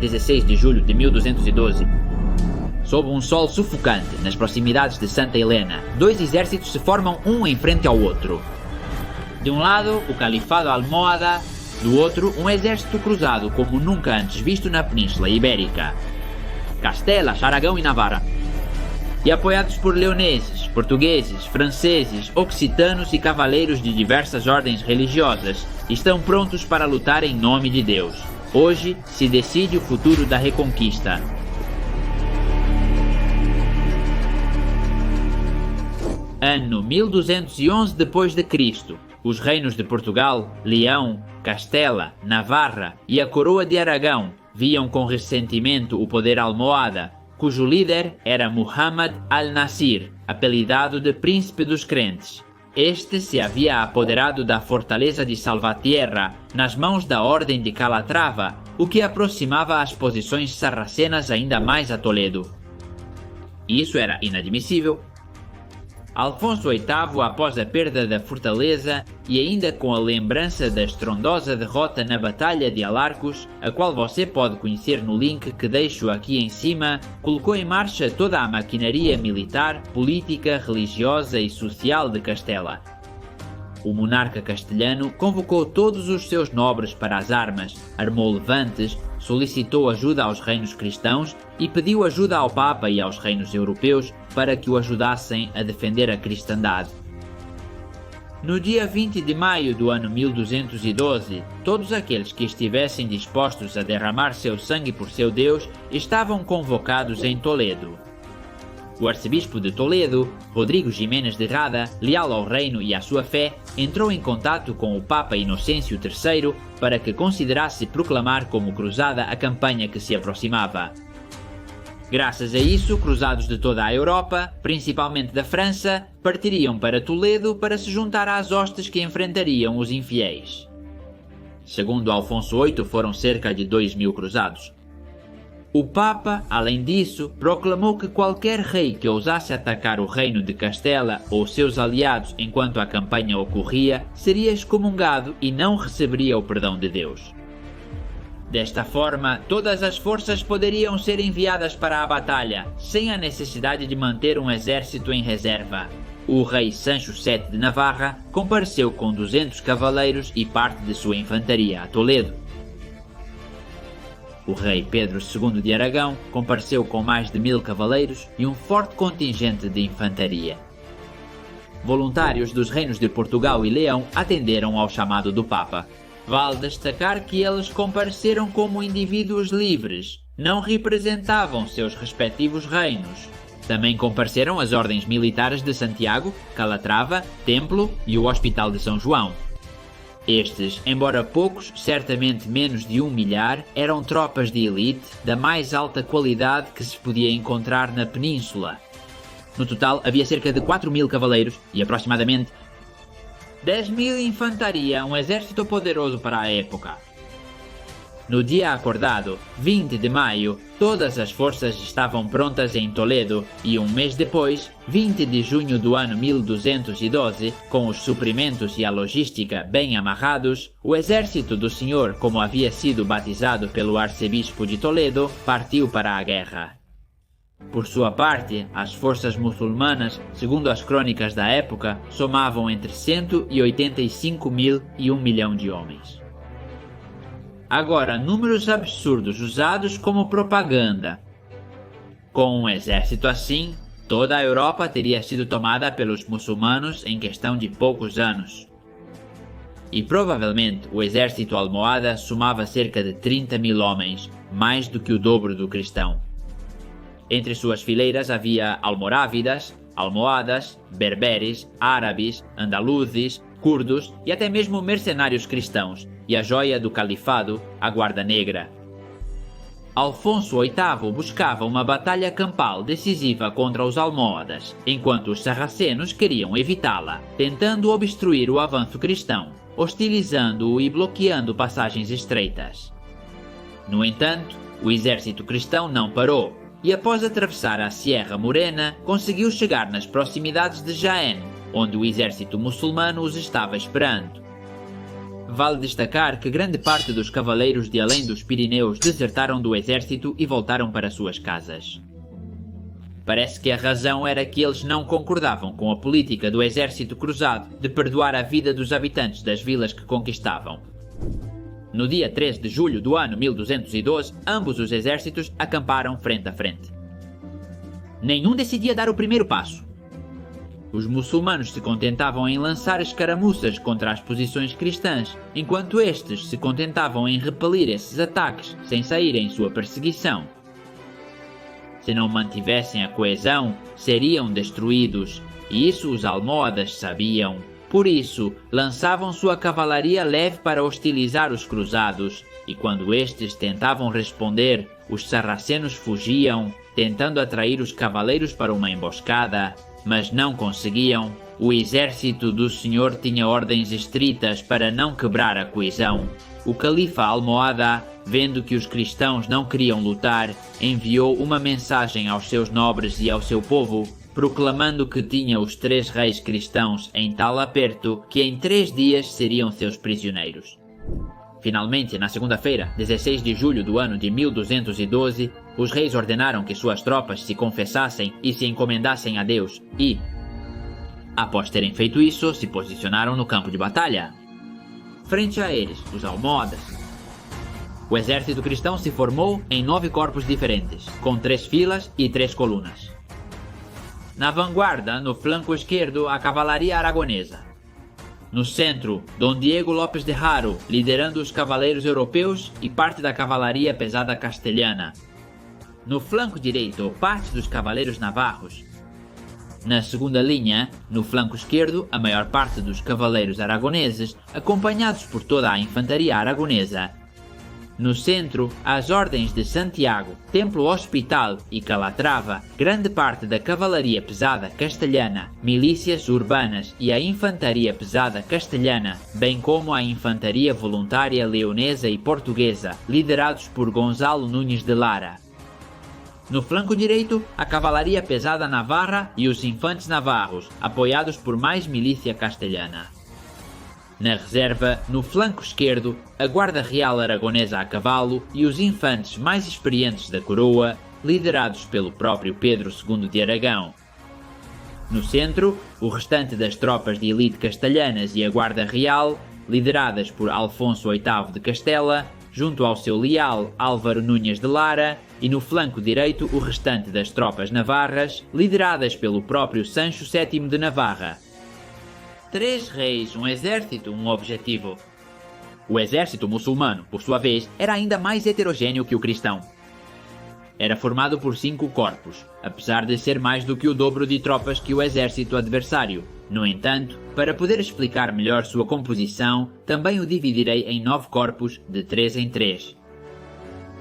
16 de julho de 1212. Sob um sol sufocante, nas proximidades de Santa Helena, dois exércitos se formam um em frente ao outro. De um lado, o Califado Almohada, do outro, um exército cruzado como nunca antes visto na Península Ibérica. Castela, Aragão e Navarra. E apoiados por leoneses, portugueses, franceses, occitanos e cavaleiros de diversas ordens religiosas, estão prontos para lutar em nome de Deus. Hoje se decide o futuro da Reconquista. Ano 1211 d.C. Os reinos de Portugal, Leão, Castela, Navarra e a coroa de Aragão viam com ressentimento o poder almohada, cujo líder era Muhammad al-Nasir, apelidado de Príncipe dos Crentes. Este se havia apoderado da fortaleza de Salvatierra nas mãos da Ordem de Calatrava, o que aproximava as posições sarracenas ainda mais a Toledo. Isso era inadmissível. Alfonso VIII, após a perda da fortaleza e ainda com a lembrança da estrondosa derrota na Batalha de Alarcos, a qual você pode conhecer no link que deixo aqui em cima, colocou em marcha toda a maquinaria militar, política, religiosa e social de Castela. O monarca castelhano convocou todos os seus nobres para as armas, armou levantes, solicitou ajuda aos reinos cristãos e pediu ajuda ao Papa e aos reinos europeus para que o ajudassem a defender a cristandade. No dia 20 de maio do ano 1212, todos aqueles que estivessem dispostos a derramar seu sangue por seu Deus estavam convocados em Toledo. O arcebispo de Toledo, Rodrigo Jiménez de Rada, leal ao reino e à sua fé, entrou em contato com o Papa Inocêncio III para que considerasse proclamar como cruzada a campanha que se aproximava. Graças a isso, cruzados de toda a Europa, principalmente da França, partiriam para Toledo para se juntar às hostes que enfrentariam os infiéis. Segundo Alfonso VIII, foram cerca de 2.000 cruzados. O Papa, além disso, proclamou que qualquer rei que ousasse atacar o reino de Castela ou seus aliados enquanto a campanha ocorria, seria excomungado e não receberia o perdão de Deus. Desta forma, todas as forças poderiam ser enviadas para a batalha, sem a necessidade de manter um exército em reserva. O rei Sancho VII de Navarra compareceu com 200 cavaleiros e parte de sua infantaria a Toledo. O rei Pedro II de Aragão compareceu com mais de 1.000 cavaleiros e um forte contingente de infantaria. Voluntários dos reinos de Portugal e Leão atenderam ao chamado do Papa. Vale destacar que eles compareceram como indivíduos livres, não representavam seus respectivos reinos. Também compareceram as ordens militares de Santiago, Calatrava, Templo e o Hospital de São João. Estes, embora poucos, certamente menos de 1 milhar, eram tropas de elite da mais alta qualidade que se podia encontrar na península. No total, havia cerca de 4.000 cavaleiros e aproximadamente 10.000 infantaria, um exército poderoso para a época. No dia acordado, 20 de maio, todas as forças estavam prontas em Toledo e um mês depois, 20 de junho do ano 1212, com os suprimentos e a logística bem amarrados, o exército do Senhor, como havia sido batizado pelo arcebispo de Toledo, partiu para a guerra. Por sua parte, as forças muçulmanas, segundo as crônicas da época, somavam entre 185.000 e 1 milhão de homens. Agora, números absurdos usados como propaganda. Com um exército assim, toda a Europa teria sido tomada pelos muçulmanos em questão de poucos anos. E provavelmente o exército almohada somava cerca de 30.000 homens, mais do que o dobro do cristão. Entre suas fileiras havia almorávidas, almohadas, berberes, árabes, andaluzes, curdos e até mesmo mercenários cristãos, e a joia do califado, a Guarda Negra. Alfonso VIII buscava uma batalha campal decisiva contra os almohadas, enquanto os sarracenos queriam evitá-la, tentando obstruir o avanço cristão, hostilizando-o e bloqueando passagens estreitas. No entanto, o exército cristão não parou, e após atravessar a Sierra Morena, conseguiu chegar nas proximidades de Jaén, onde o exército muçulmano os estava esperando. vale destacar que grande parte dos cavaleiros de além dos Pirineus desertaram do exército e voltaram para suas casas. Parece que a razão era que eles não concordavam com a política do exército cruzado de perdoar a vida dos habitantes das vilas que conquistavam. No dia 13 de julho do ano 1212, ambos os exércitos acamparam frente a frente. Nenhum decidia dar o primeiro passo. Os muçulmanos se contentavam em lançar escaramuças contra as posições cristãs, enquanto estes se contentavam em repelir esses ataques sem sair em sua perseguição. Se não mantivessem a coesão, seriam destruídos, e isso os almohadas sabiam. Por isso, lançavam sua cavalaria leve para hostilizar os cruzados, e quando estes tentavam responder, os sarracenos fugiam, tentando atrair os cavaleiros para uma emboscada, mas não conseguiam. O exército do Senhor tinha ordens estritas para não quebrar a coesão. O califa almohada, vendo que os cristãos não queriam lutar, enviou uma mensagem aos seus nobres e ao seu povo, proclamando que tinha os 3 reis cristãos em tal aperto que em 3 dias seriam seus prisioneiros. Finalmente, na segunda-feira, 16 de julho do ano de 1212, os reis ordenaram que suas tropas se confessassem e se encomendassem a Deus e, após terem feito isso, se posicionaram no campo de batalha. Frente a eles, os almohadas. O exército cristão se formou em 9 corpos diferentes, com 3 filas e 3 colunas. Na vanguarda, no flanco esquerdo, a cavalaria aragonesa. No centro, Dom Diego Lopes de Haro, liderando os cavaleiros europeus e parte da cavalaria pesada castelhana. No flanco direito, parte dos cavaleiros navarros. Na segunda linha, no flanco esquerdo, a maior parte dos cavaleiros aragoneses, acompanhados por toda a infantaria aragonesa. No centro, as ordens de Santiago, Templo Hospital e Calatrava, grande parte da cavalaria pesada castelhana, milícias urbanas e a infantaria pesada castelhana, bem como a infantaria voluntária leonesa e portuguesa, liderados por Gonzalo Nunes de Lara. No flanco direito, a cavalaria pesada navarra e os infantes navarros, apoiados por mais milícia castelhana. Na reserva, no flanco esquerdo, a Guarda Real Aragonesa a cavalo e os infantes mais experientes da coroa, liderados pelo próprio Pedro II de Aragão. No centro, o restante das tropas de elite castelhanas e a Guarda Real, lideradas por Alfonso VIII de Castela, junto ao seu leal Álvaro Núñez de Lara, e no flanco direito o restante das tropas navarras, lideradas pelo próprio Sancho VII de Navarra. 3 reis, um exército, um objetivo. O exército muçulmano, por sua vez, era ainda mais heterogêneo que o cristão. Era formado por 5 corpos, apesar de ser mais do que o dobro de tropas que o exército adversário. No entanto, para poder explicar melhor sua composição, também o dividirei em 9 corpos, de 3 em 3.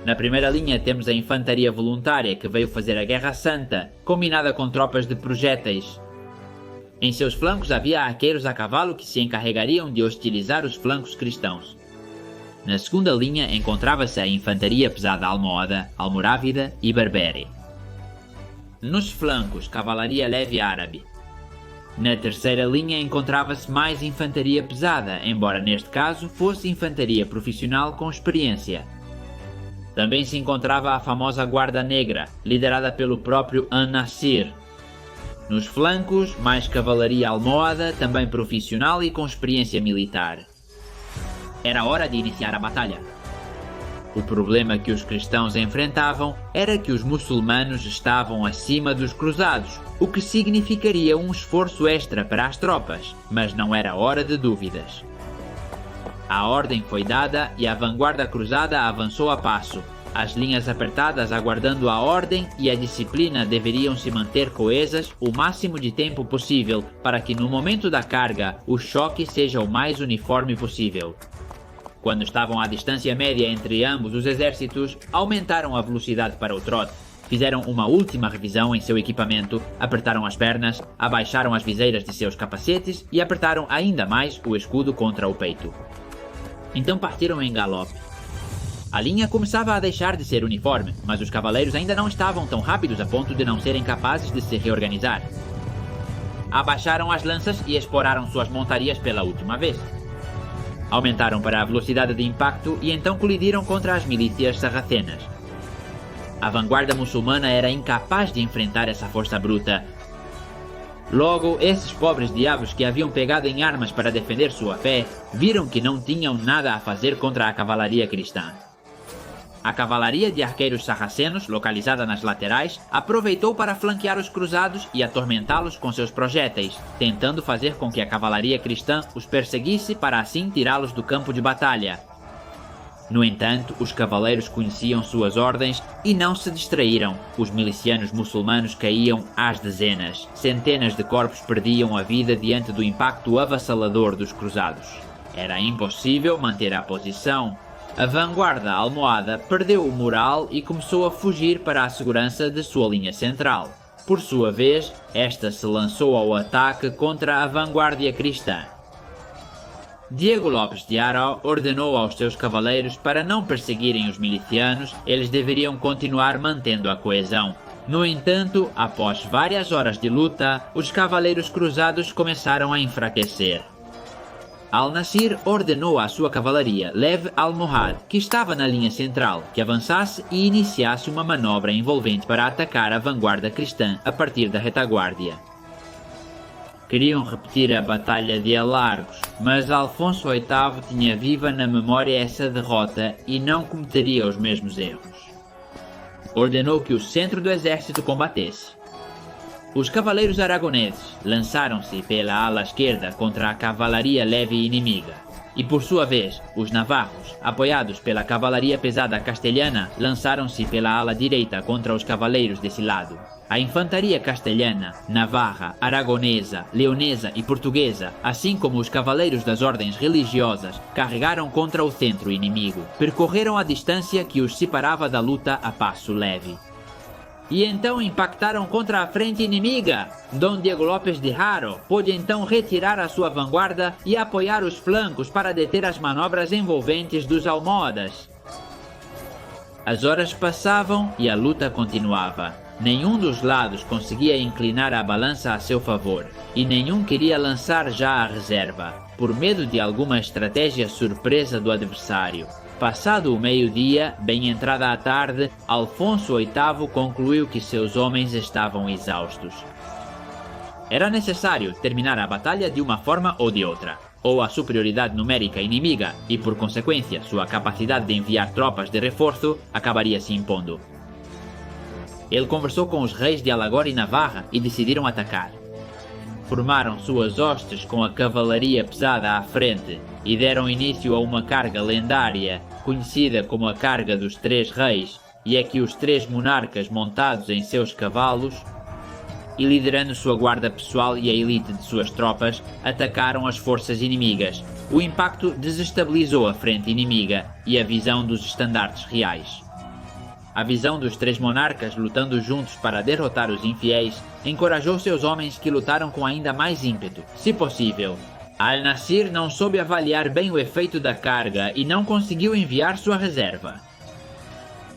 Na primeira linha temos a infantaria voluntária que veio fazer a Guerra Santa, combinada com tropas de projéteis. Em seus flancos havia arqueiros a cavalo que se encarregariam de hostilizar os flancos cristãos. Na segunda linha encontrava-se a infantaria pesada almohada, almorávida e berbere. Nos flancos, cavalaria leve árabe. Na terceira linha encontrava-se mais infantaria pesada, embora neste caso fosse infantaria profissional com experiência. Também se encontrava a famosa Guarda Negra, liderada pelo próprio An-Nasir. Nos flancos, mais cavalaria almohada, também profissional e com experiência militar. Era hora de iniciar a batalha. O problema que os cristãos enfrentavam era que os muçulmanos estavam acima dos cruzados, o que significaria um esforço extra para as tropas, mas não era hora de dúvidas. A ordem foi dada e a vanguarda cruzada avançou a passo. As linhas apertadas aguardando a ordem e a disciplina deveriam se manter coesas o máximo de tempo possível para que no momento da carga o choque seja o mais uniforme possível. Quando estavam à distância média entre ambos os exércitos, aumentaram a velocidade para o trote, fizeram uma última revisão em seu equipamento, apertaram as pernas, abaixaram as viseiras de seus capacetes e apertaram ainda mais o escudo contra o peito. Então partiram em galope. A linha começava a deixar de ser uniforme, mas os cavaleiros ainda não estavam tão rápidos a ponto de não serem capazes de se reorganizar. Abaixaram as lanças e esporaram suas montarias pela última vez. Aumentaram para a velocidade de impacto e então colidiram contra as milícias sarracenas. A vanguarda muçulmana era incapaz de enfrentar essa força bruta. Logo, esses pobres diabos que haviam pegado em armas para defender sua fé, viram que não tinham nada a fazer contra a cavalaria cristã. A cavalaria de arqueiros sarracenos, localizada nas laterais, aproveitou para flanquear os cruzados e atormentá-los com seus projéteis, tentando fazer com que a cavalaria cristã os perseguisse para assim tirá-los do campo de batalha. No entanto, os cavaleiros conheciam suas ordens e não se distraíram. Os milicianos muçulmanos caíam às dezenas. Centenas de corpos perdiam a vida diante do impacto avassalador dos cruzados. Era impossível manter a posição. A vanguarda almohada perdeu o moral e começou a fugir para a segurança de sua linha central. Por sua vez, esta se lançou ao ataque contra a vanguarda cristã. Diego Lopes de Haro ordenou aos seus cavaleiros para não perseguirem os milicianos, eles deveriam continuar mantendo a coesão. No entanto, após várias horas de luta, os cavaleiros cruzados começaram a enfraquecer. Al-Nasir ordenou à sua cavalaria, Lev al-Mohad, que estava na linha central, que avançasse e iniciasse uma manobra envolvente para atacar a vanguarda cristã a partir da retaguarda. Queriam repetir a Batalha de Alargos, mas Alfonso VIII tinha viva na memória essa derrota e não cometeria os mesmos erros. Ordenou que o centro do exército combatesse. Os cavaleiros aragoneses lançaram-se pela ala esquerda contra a cavalaria leve inimiga, e por sua vez, os navarros, apoiados pela cavalaria pesada castelhana, lançaram-se pela ala direita contra os cavaleiros desse lado. A infantaria castelhana, navarra, aragonesa, leonesa e portuguesa, assim como os cavaleiros das ordens religiosas, carregaram contra o centro inimigo. Percorreram a distância que os separava da luta a passo leve. E então impactaram contra a frente inimiga. Dom Diego Lopes de Haro pôde então retirar a sua vanguarda e apoiar os flancos para deter as manobras envolventes dos almohadas. As horas passavam e a luta continuava. Nenhum dos lados conseguia inclinar a balança a seu favor, e nenhum queria lançar já a reserva, por medo de alguma estratégia surpresa do adversário. Passado o meio-dia, bem entrada a tarde, Alfonso VIII concluiu que seus homens estavam exaustos. Era necessário terminar a batalha de uma forma ou de outra. Ou a superioridade numérica inimiga e, por consequência, sua capacidade de enviar tropas de reforço acabaria se impondo. Ele conversou com os reis de Alagor e Navarra e decidiram atacar. Formaram suas hostes com a cavalaria pesada à frente e deram início a uma carga lendária, conhecida como a Carga dos Três Reis, e é que os três monarcas montados em seus cavalos e liderando sua guarda pessoal e a elite de suas tropas, atacaram as forças inimigas. O impacto desestabilizou a frente inimiga e a visão dos estandartes reais. A visão dos três monarcas lutando juntos para derrotar os infiéis encorajou seus homens, que lutaram com ainda mais ímpeto, se possível. Al-Nasir não soube avaliar bem o efeito da carga e não conseguiu enviar sua reserva.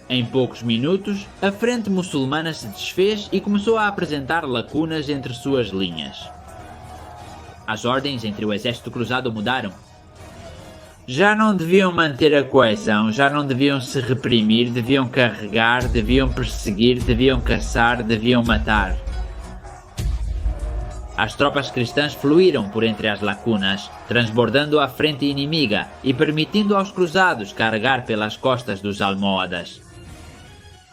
Em poucos minutos, a frente muçulmana se desfez e começou a apresentar lacunas entre suas linhas. As ordens entre o exército cruzado mudaram. Já não deviam manter a coesão, já não deviam se reprimir, deviam carregar, deviam perseguir, deviam caçar, deviam matar. As tropas cristãs fluíram por entre as lacunas, transbordando a frente inimiga e permitindo aos cruzados carregar pelas costas dos almohadas.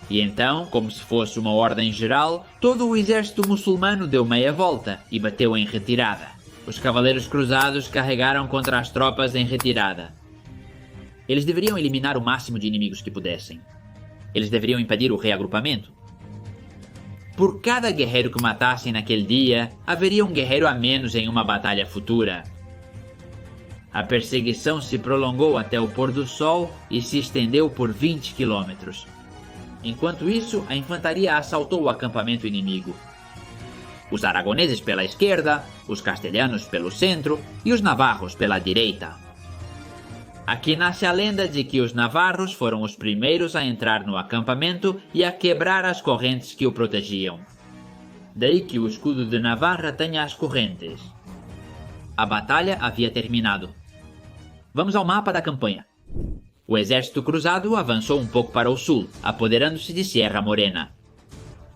E então, como se fosse uma ordem geral, todo o exército muçulmano deu meia volta e bateu em retirada. Os cavaleiros cruzados carregaram contra as tropas em retirada. Eles deveriam eliminar o máximo de inimigos que pudessem. Eles deveriam impedir o reagrupamento. Por cada guerreiro que matassem naquele dia, haveria um guerreiro a menos em uma batalha futura. A perseguição se prolongou até o pôr do sol e se estendeu por 20 quilômetros. Enquanto isso, a infantaria assaltou o acampamento inimigo. Os aragoneses pela esquerda, os castelhanos pelo centro e os navarros pela direita. Aqui nasce a lenda de que os navarros foram os primeiros a entrar no acampamento e a quebrar as correntes que o protegiam. Daí que o escudo de Navarra tenha as correntes. A batalha havia terminado. Vamos ao mapa da campanha. O exército cruzado avançou um pouco para o sul, apoderando-se de Sierra Morena.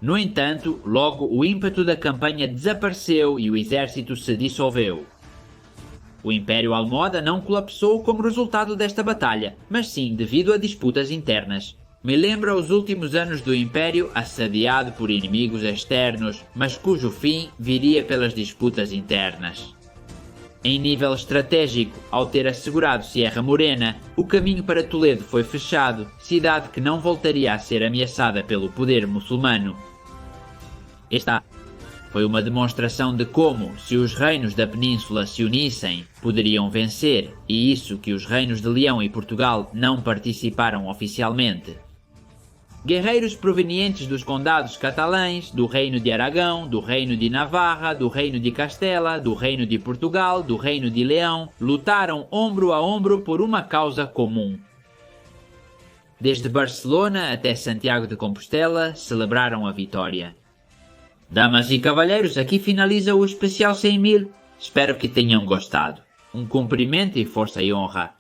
No entanto, logo o ímpeto da campanha desapareceu e o exército se dissolveu. O Império Almohada não colapsou como resultado desta batalha, mas sim devido a disputas internas. Me lembra os últimos anos do Império assediado por inimigos externos, mas cujo fim viria pelas disputas internas. Em nível estratégico, ao ter assegurado Sierra Morena, o caminho para Toledo foi fechado, cidade que não voltaria a ser ameaçada pelo poder muçulmano. Esta foi uma demonstração de como, se os reinos da península se unissem, poderiam vencer, e isso que os reinos de Leão e Portugal não participaram oficialmente. Guerreiros provenientes dos condados catalães, do Reino de Aragão, do Reino de Navarra, do Reino de Castela, do Reino de Portugal, do Reino de Leão, lutaram ombro a ombro por uma causa comum. Desde Barcelona até Santiago de Compostela, celebraram a vitória. Damas e cavalheiros, aqui finaliza o especial 100.000. Espero que tenham gostado. Um cumprimento e força e honra.